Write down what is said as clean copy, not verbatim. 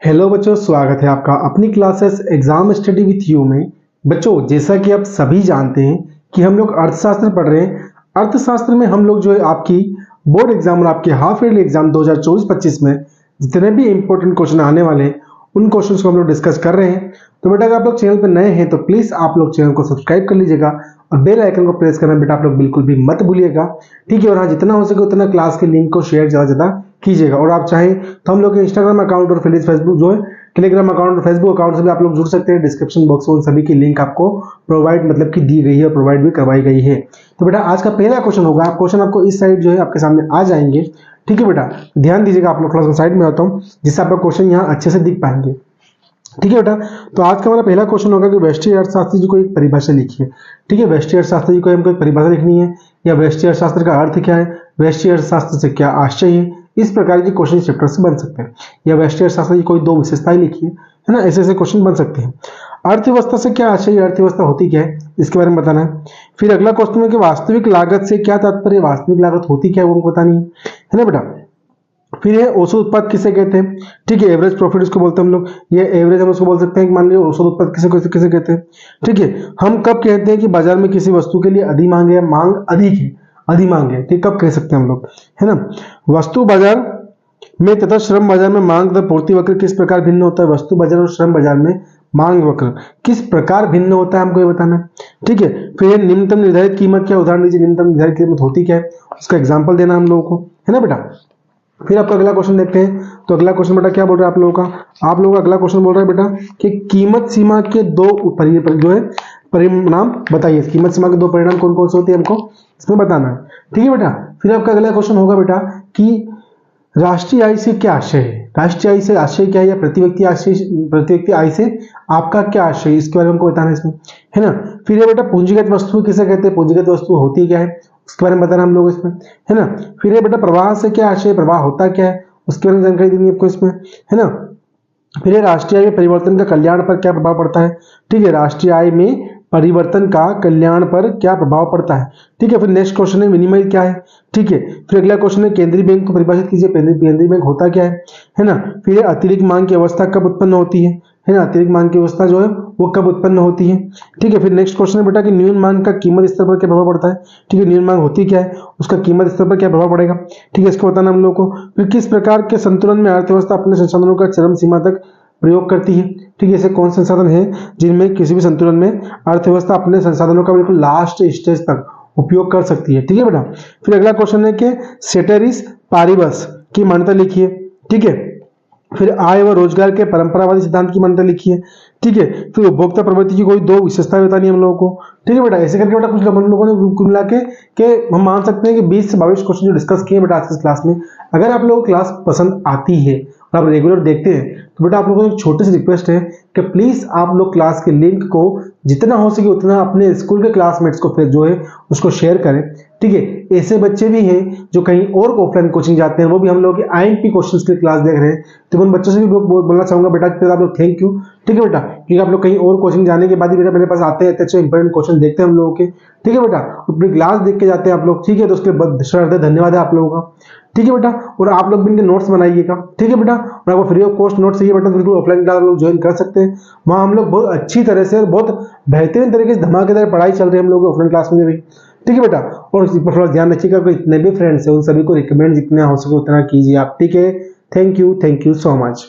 Hello बच्चों, स्वागत है आपका अपनी classes exam study with you में। बच्चों, जैसा कि आप सभी जानते हैं कि हम लोग अर्थशास्त्र पढ़ रहे हैं। अर्थशास्त्र में हम लोग जो है आपकी बोर्ड एग्जाम और आपके हाफ ईयरली एग्जाम 2024-25 में जितने भी इंपॉर्टेंट क्वेश्चन आने वाले हैं उन क्वेश्चंस को हम लोग डिस्कस कर रहे हैं। तो बेटा, अगर आप लोग चैनल पर नए हैं तो प्लीज़ आप लोग चैनल को सब्सक्राइब कर लीजिएगा और बेल आइकन को प्रेस करना बेटा आप लोग बिल्कुल भी मत भूलिएगा, ठीक है। और हाँ, जितना हो सके उतना क्लास के लिंक को शेयर ज़्यादा से ज़्यादा कीजिएगा। और आप चाहें तो हम लोग के इंस्टाग्राम अकाउंट और फेसबुक जो है टेलीग्राम अकाउंट और फेसबुक अकाउंट से भी आप लोग जुड़ सकते हैं। डिस्क्रिप्शन बॉक्स में उन सभी की लिंक आपको प्रोवाइड मतलब कि दी गई है, प्रोवाइड भी करवाई गई है। तो बेटा, आज का पहला क्वेश्चन होगा, क्वेश्चन आपको इस साइड जो है आपके सामने आ जाएंगे, ठीक है बेटा। ध्यान दीजिएगा, आप लोग थोड़ा सा साइड में आता हूँ जिससे आपका क्वेश्चन यहाँ अच्छे से दिख पाएंगे, ठीक है बेटा। तो आज का हमारा पहला क्वेश्चन होगा कि व्यष्टि अर्थशास्त्री जी को एक परिभाषा लिखिए, ठीक है। व्यष्टि अर्थशास्त्री जी को हमको एक परिभाषा लिखनी है, या व्यष्टि अर्थशास्त्र का अर्थ क्या है, व्यष्टि अर्थशास्त्र से क्या आशय है। इस प्रकार के क्वेश्चन चैप्टर से बन सकते हैं। या व्यष्टि अर्थशास्त्र की कोई दो विशेषताएं लिखिए, है ना, ऐसे ऐसे क्वेश्चन बन सकते हैं। अर्थव्यवस्था से क्या आशय है, अर्थव्यवस्था होती क्या है, इसके बारे में बताना है। फिर अगला क्वेश्चन है कि वास्तविक लागत से क्या तात्पर्य, वास्तविक लागत होती क्या है वो हमको बतानी है ना बेटा। फिर ये औसत उत्पाद किसे कहते हैं, ठीक है। एवरेज प्रॉफिट इसको बोलते हैं हम लोग। ये एवरेज हम उसको बोल सकते हैं कि मान लीजिए औसत उत्पाद किसे किसे कहते हैं, ठीक है। हम कब कहते हैं कि बाजार में किसी वस्तु के लिए अधिक मांग है, मांग अधिक है, अधिक मांग है, ठीक, कब कह सकते हैं हम लोग, है ना। वस्तु बाजार में तथा श्रम बाजार में मांग तथा पूर्ति वक्र किस प्रकार भिन्न होता है, वस्तु बाजार और श्रम बाजार में मांग वक्र किस प्रकार भिन्न होता है हमको ये बताना है, ठीक है। फिर न्यूनतम निर्धारित कीमत क्या, उदाहरण दीजिए, न्यूनतम निर्धारित कीमत होती क्या है, उसका एग्जाम्पल देना हम लोगों को, है ना बेटा। फिर आपका अगला क्वेश्चन देखते हैं। तो अगला क्वेश्चन बेटा क्या बोल रहा है आप लोगों का, आप लोगों का अगला क्वेश्चन बोल रहा है बेटा कि कीमत सीमा के दो जो है परिणाम बताइए। कीमत सीमा के दो परिणाम कौन कौन से होते हैं हमको इसमें बताना है, ठीक है बेटा। फिर आपका अगला क्वेश्चन होगा बेटा कि राष्ट्रीय आय से क्या आशय है, राष्ट्रीय आय से आशय क्या है, या प्रति व्यक्ति आय से आपका क्या आशय है, इसके बारे में हमको बताना है इसमें, है ना। फिर ये बेटा पूंजीगत वस्तु किसे कहते हैं, पूंजीगत वस्तु होती क्या है उसके बारे में बताना हम लोग इसमें, है ना। फिर ये बेटा प्रवाह से क्या आशय है, प्रवाह होता क्या है उसके बारे में जानकारी देनी है आपको इसमें, है ना। फिर ये राष्ट्रीय आय में परिवर्तन का कल्याण पर क्या प्रभाव पड़ता है, ठीक है। राष्ट्रीय आय में परिवर्तन का कल्याण पर क्या प्रभाव पड़ता है, ठीक है। फिर नेक्स्ट क्वेश्चन है विनिमय क्या है, ठीक है। फिर अगला क्वेश्चन है केंद्रीय बैंक को परिभाषित कीजिए, केंद्रीय बैंक होता क्या है ना। फिर अतिरिक्त मांग की अवस्था कब उत्पन्न होती है ना, अतिरिक्त मांग की अवस्था जो है वो कब उत्पन्न होती है, ठीक है। फिर नेक्स्ट क्वेश्चन है बेटा कि न्यून मांग का कीमत स्तर पर क्या प्रभाव पड़ता है, ठीक है। न्यून मांग होती क्या है, उसका कीमत स्तर पर क्या प्रभाव पड़ेगा, ठीक है, इसको बताना हम लोग को। फिर किस प्रकार के संतुलन में अर्थव्यवस्था अपने संसाधनों का चरम सीमा तक प्रयोग करती है, ठीक है। ऐसे कौन संसाधन है जिनमें किसी भी संतुलन में अर्थव्यवस्था अपने संसाधनों का बिल्कुल लास्ट स्टेज तक उपयोग कर सकती है, ठीक है बेटा। फिर अगला क्वेश्चन है कि सेटेरिस पारिबस की मान्यता लिखिए, ठीक है। फिर आय व रोजगार के परंपरावादी सिद्धांत की मान्यता लिखिए, ठीक है। फिर उपभोक्ता प्रवृत्ति की कोई दो विशेषताएं बतानी है हम लोगों को, ठीक है बेटा। ऐसे करके बेटा कुछ हम लोगों ने कुल मिला के हम मान सकते हैं कि 20 से 22 क्वेश्चन जो डिस्कस किए बेटा आज की क्लास में। अगर आप लोगों को क्लास पसंद आती है और आप रेगुलर देखते हैं तो बेटा आप लोगों को एक छोटी सी रिक्वेस्ट है कि प्लीज आप लोग क्लास के लिंक को जितना हो सके उतना अपने स्कूल के क्लासमेट्स को फिर जो है उसको शेयर करें, ठीक है। ऐसे बच्चे भी हैं जो कहीं और ऑफलाइन कोचिंग जाते हैं, वो भी हम लोग के आईएमपी क्वेश्चंस की क्लास देख रहे हैं, तो उन बच्चों से भी बोलना चाहूंगा बेटा कि आप लोग थैंक यू, ठीक है बेटा। क्योंकि आप लोग कहीं और कोचिंग जाने के बाद ही बेटा मेरे पास आते हैं, अच्छे इंपॉर्टेंट क्वेश्चन देखते हैं हम लोगों के, ठीक है बेटा। अपनी क्लास देख के जाते हैं आप लोग, ठीक है। तो उसके बाद धन्यवाद है आप लोगों का, ठीक है बेटा। और आप लोग भी इनके नोट्स बनाइएगा, ठीक है बेटा। और आपको फ्री ऑफ कॉस्ट नोट्स चाहिए बेटा तो बिल्कुल ऑफलाइन क्लास लोग ज्वाइन कर सकते हैं। वहाँ हम लोग बहुत अच्छी तरह से और बहुत बेहतरीन तरीके से धमाकेदार पढ़ाई चल रही है हम लोग ऑफलाइन क्लास में भी, ठीक है बेटा। और इस पर थोड़ा ध्यान रखिएगा, जितने भी फ्रेंड्स हैं उन सभी को रिकमेंड जितना हो सके उतना कीजिए आप, ठीक है। Thank you so much.